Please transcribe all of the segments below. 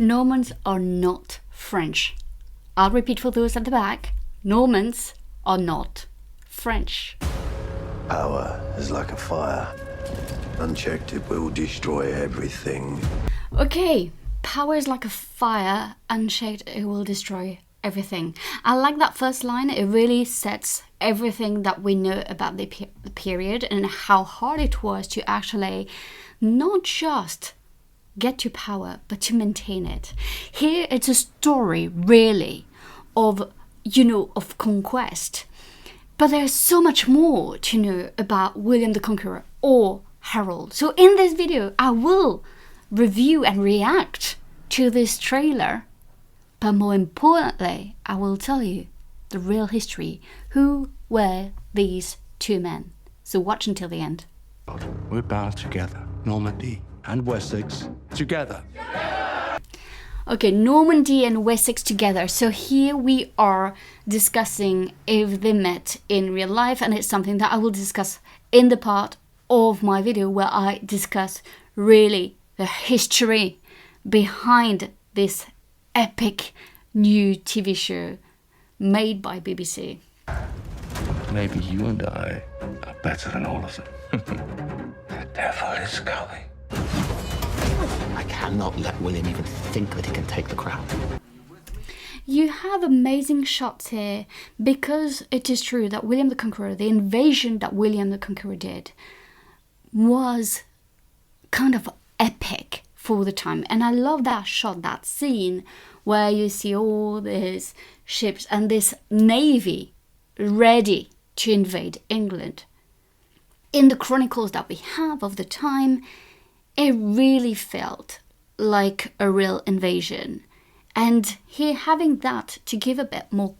Normans are not French. I'll repeat for those at the back. Normans are not French. Power is like a fire. Unchecked, it will destroy everything. Okay, power is like a fire. Unchecked, it will destroy everything. I like that first line. It really sets everything that we know about the period and how hard it was to actually not just get to power, but to maintain it. Here it's a story really of, of conquest. But there's so much more to know about William the Conqueror or Harold. So in this video, I will review and react to this trailer. But more importantly, I will tell you the real history. Who were these two men? So watch until the end. We're bound together. Normandy and Wessex together. Okay, Normandy and Wessex together. So here we are discussing if they met in real life, and it's something that I will discuss in the part of my video where I discuss really the history behind this epic new TV show made by BBC. Maybe you and I are better than all of them. The devil is coming. I cannot let William even think that he can take the crown. You have amazing shots here because it is true that William the Conqueror, the invasion that William the Conqueror did, was kind of epic for the time. And I love that shot, that scene where you see all these ships and this navy ready to invade England. In the chronicles that we have of the time, it really felt like a real invasion. And here having that to give a bit more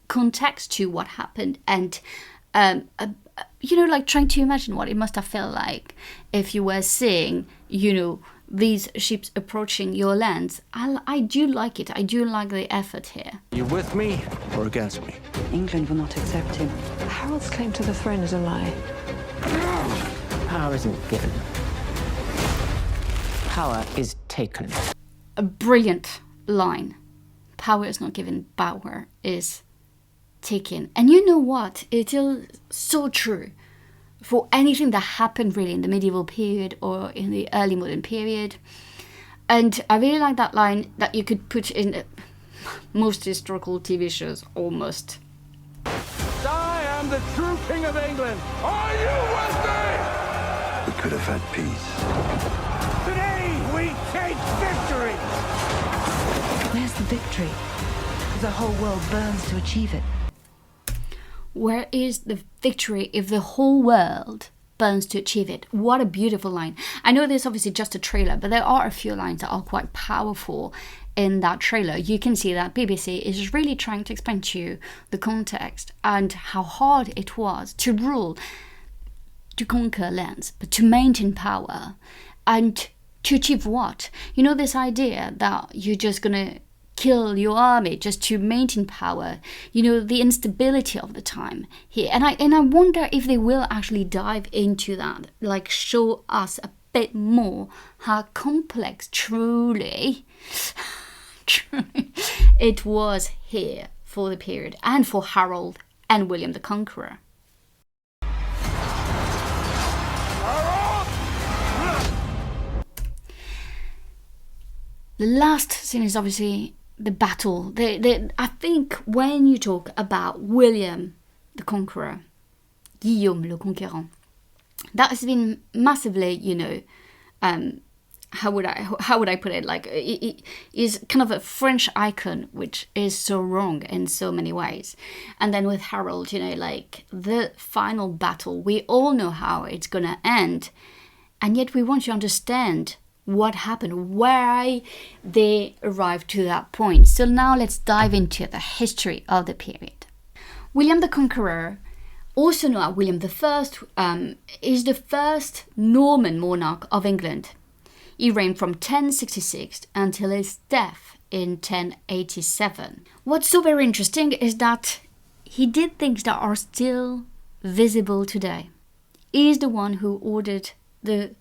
context to what happened and, like trying to imagine what it must have felt like if you were seeing, these ships approaching your lands. I do like it. I do like the effort here. You with me or against me? England will not accept him. Harold's claim to the throne is a lie. Power isn't given. Power is taken. A brilliant line. Power is not given, power is taken. And you know what? It is so true for anything that happened really in the medieval period or in the early modern period. And I really like that line that you could put in most historical TV shows almost. I am the true king of England. Are you with me? We could have had peace. Today we take victory. Where's the victory? The whole world burns to achieve it. Where is the victory if the whole world burns to achieve it? What a beautiful line. I know this is obviously just a trailer, but there are a few lines that are quite powerful in that trailer. You can see that BBC is really trying to explain to you the context and how hard it was to rule, to conquer lands, but to maintain power and to achieve what? This idea that you're just gonna kill your army just to maintain power, the instability of the time here. And I wonder if they will actually dive into that, like show us a bit more how complex truly it was here for the period and for Harold and William the Conqueror. The last scene is obviously the battle. I think when you talk about William the Conqueror, Guillaume le Conquérant, that has been massively, how would I put it? Like, it is kind of a French icon, which is so wrong in so many ways. And then with Harold, like the final battle, we all know how it's gonna end, and yet we want to understand what happened, why they arrived to that point. So now let's dive into the history of the period. William the Conqueror, also known as William I, is the first Norman monarch of England. He reigned from 1066 until his death in 1087. What's so very interesting is that he did things that are still visible today. He is the one who ordered the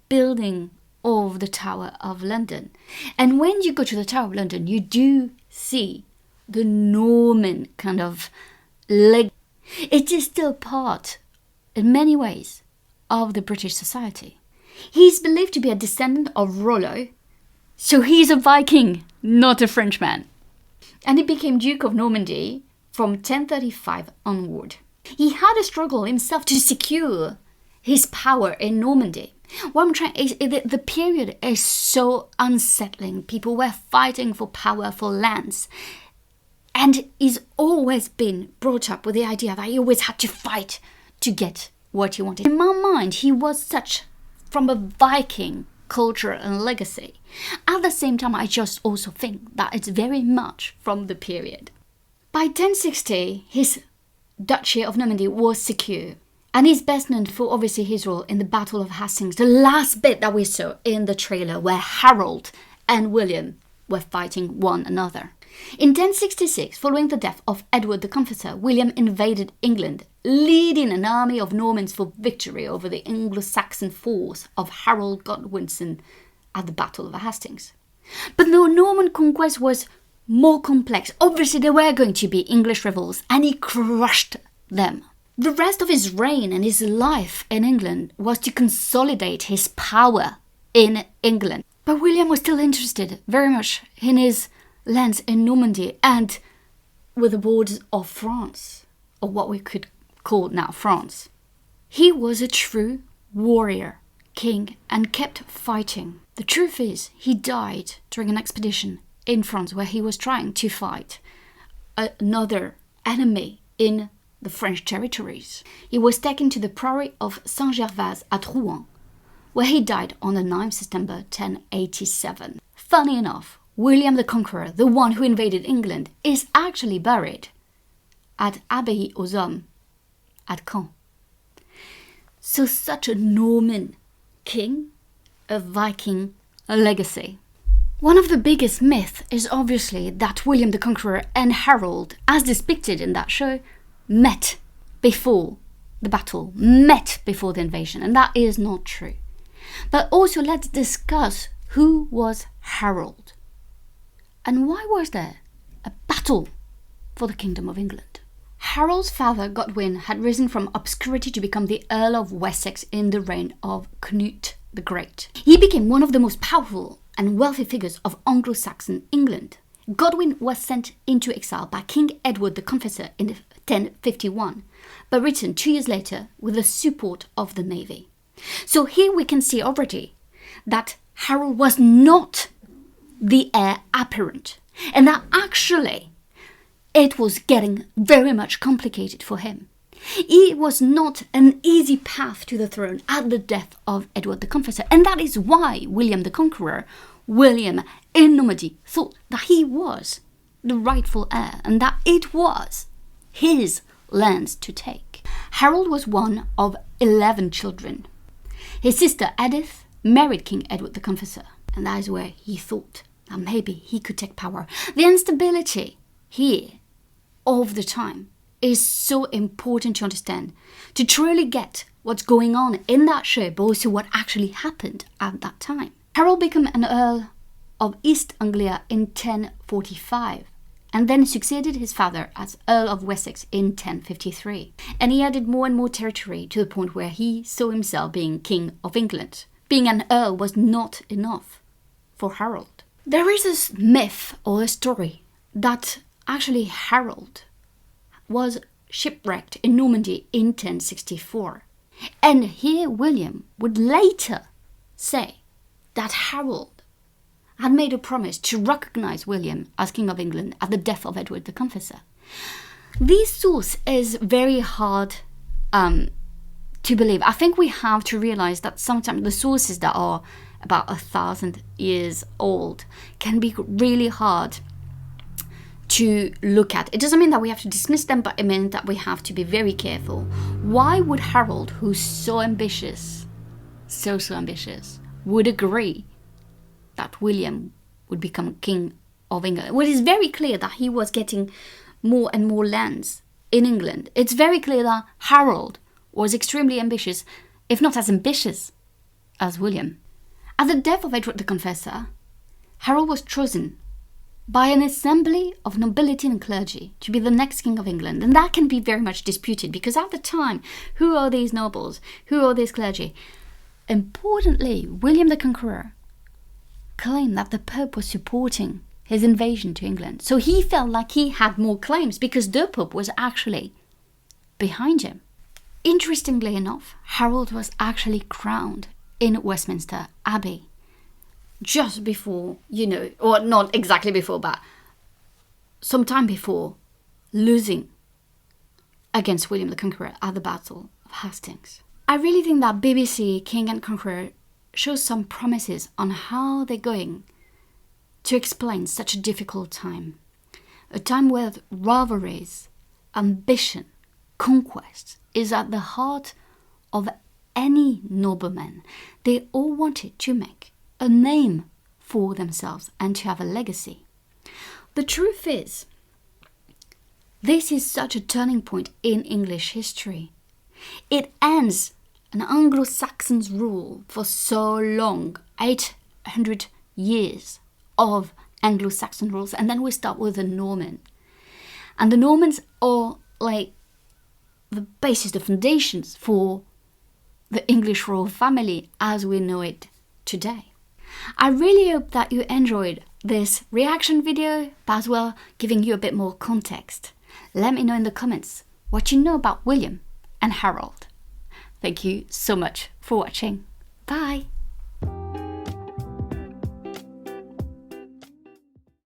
building of the Tower of London. And when you go to the Tower of London, you do see the Norman kind of leg. It is still part, in many ways, of the British society. He's believed to be a descendant of Rollo, so he's a Viking, not a Frenchman. And he became Duke of Normandy from 1035 onward. He had a struggle himself to secure his power in Normandy. What I'm trying is the period is so unsettling. People were fighting for power, for lands. And he's always been brought up with the idea that he always had to fight to get what he wanted. In my mind, he was such from a Viking culture and legacy. At the same time, I just also think that it's very much from the period. By 1060, his Duchy of Normandy was secure. And he's best known for obviously his role in the Battle of Hastings, the last bit that we saw in the trailer where Harold and William were fighting one another. In 1066, following the death of Edward the Confessor, William invaded England, leading an army of Normans for victory over the Anglo-Saxon force of Harold Godwinson at the Battle of Hastings. But the Norman conquest was more complex. Obviously, there were going to be English rebels, and he crushed them. The rest of his reign and his life in England was to consolidate his power in England. But William was still interested very much in his lands in Normandy and with the borders of France, or what we could call now France. He was a true warrior king and kept fighting. The truth is, he died during an expedition in France where he was trying to fight another enemy in the French territories. He was taken to the priory of Saint-Gervais at Rouen, where he died on the 9th September 1087. Funny enough, William the Conqueror, the one who invaded England, is actually buried at Abbaye aux Hommes at Caen. So such a Norman king, a Viking, a legacy. One of the biggest myths is obviously that William the Conqueror and Harold, as depicted in that show, met before the battle, met before the invasion, and that is not true. But also let's discuss who was Harold and why was there a battle for the Kingdom of England. Harold's father Godwin had risen from obscurity to become the Earl of Wessex in the reign of Canute the Great. He became one of the most powerful and wealthy figures of Anglo-Saxon England. Godwin was sent into exile by King Edward the Confessor in 1051, but returned 2 years later with the support of the navy. So here we can see already that Harold was not the heir apparent, and that actually it was getting very much complicated for him. It was not an easy path to the throne at the death of Edward the Confessor, and that is why William the Conqueror, William in Normandy, thought that he was the rightful heir and that it was his lands to take. Harold was one of 11 children. His sister Edith married King Edward the Confessor, and that is where he thought that maybe he could take power. The instability here of the time is so important to understand to truly get what's going on in that show, but also what actually happened at that time. Harold became an Earl of East Anglia in 1045 and then succeeded his father as Earl of Wessex in 1053. And he added more and more territory to the point where he saw himself being King of England. Being an Earl was not enough for Harold. There is a myth or a story that actually Harold was shipwrecked in Normandy in 1064. And here William would later say that Harold had made a promise to recognize William as King of England at the death of Edward the Confessor. This source is very hard to believe. I think we have to realize that sometimes the sources that are about 1,000 years old can be really hard to look at. It doesn't mean that we have to dismiss them, but it means that we have to be very careful. Why would Harold, who's so ambitious, so ambitious, would agree that William would become King of England? Well, it's very clear that he was getting more and more lands in England. It's very clear that Harold was extremely ambitious, if not as ambitious as William. At the death of Edward the Confessor, Harold was chosen by an assembly of nobility and clergy to be the next king of England. And that can be very much disputed, because at the time, who are these nobles? Who are these clergy? Importantly, William the Conqueror claimed that the Pope was supporting his invasion to England. So he felt like he had more claims because the Pope was actually behind him. Interestingly enough, Harold was actually crowned in Westminster Abbey just before, or not exactly before, but sometime before losing against William the Conqueror at the Battle of Hastings. I really think that BBC King and Conqueror shows some promises on how they're going to explain such a difficult time. A time where rivalries, ambition, conquest is at the heart of any nobleman. They all wanted to make a name for themselves and to have a legacy. The truth is, this is such a turning point in English history. It ends an Anglo-Saxon's rule for so long, 800 years of Anglo-Saxon rules, and then we start with the Norman. And the Normans are like the basis, the foundations for the English royal family as we know it today. I really hope that you enjoyed this reaction video, but as well giving you a bit more context. Let me know in the comments what you know about William and Harold. Thank you so much for watching. Bye!